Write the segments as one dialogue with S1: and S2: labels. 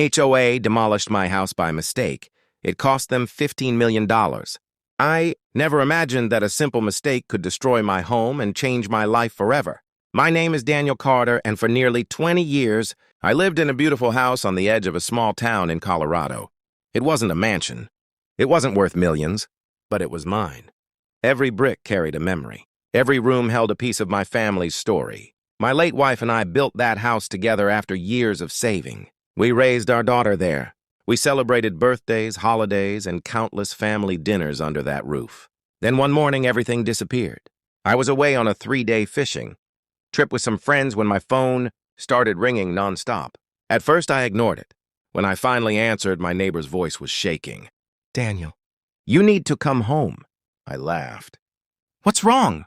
S1: HOA demolished my house by mistake. It cost them $15 million. I never imagined that a simple mistake could destroy my home and change my life forever. My name is Daniel Carter, and for nearly 20 years, I lived in a beautiful house on the edge of a small town in Colorado. It wasn't a mansion. It wasn't worth millions, but it was mine. Every brick carried a memory. Every room held a piece of my family's story. My late wife and I built that house together after years of saving. We raised our daughter there. We celebrated birthdays, holidays, and countless family dinners under that roof. Then one morning, everything disappeared. I was away on a 3-day fishing trip with some friends when my phone started ringing nonstop. At first, I ignored it. When I finally answered, my neighbor's voice was shaking. "Daniel, you need to come home." I laughed. "What's wrong?"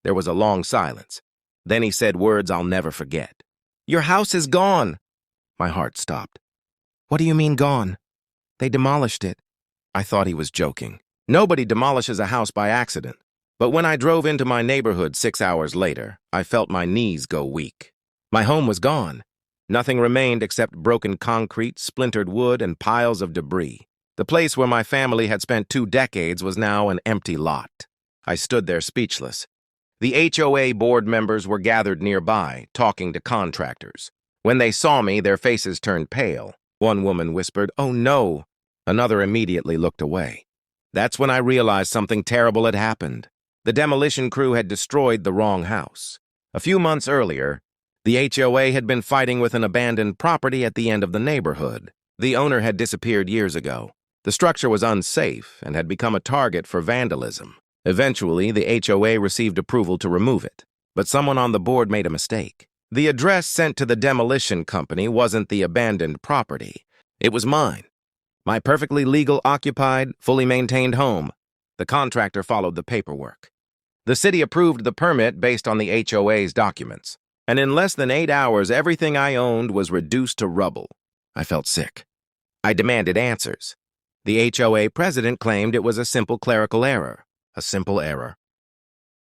S1: There was a long silence. Then he said words I'll never forget. "Your house is gone." My heart stopped. "What do you mean gone?" "They demolished it." I thought he was joking. Nobody demolishes a house by accident. But when I drove into my neighborhood 6 hours later, I felt my knees go weak. My home was gone. Nothing remained except broken concrete, splintered wood, and piles of debris. The place where my family had spent 2 decades was now an empty lot. I stood there speechless. The HOA board members were gathered nearby, talking to contractors. When they saw me, their faces turned pale. One woman whispered, "Oh no." Another immediately looked away. That's when I realized something terrible had happened. The demolition crew had destroyed the wrong house. A few months earlier, the HOA had been fighting with an abandoned property at the end of the neighborhood. The owner had disappeared years ago. The structure was unsafe and had become a target for vandalism. Eventually, the HOA received approval to remove it, but someone on the board made a mistake. The address sent to the demolition company wasn't the abandoned property. It was mine. My perfectly legal, occupied, fully maintained home. The contractor followed the paperwork. The city approved the permit based on the HOA's documents, and in less than 8 hours, everything I owned was reduced to rubble. I felt sick. I demanded answers. The HOA president claimed it was a simple clerical error. A simple error.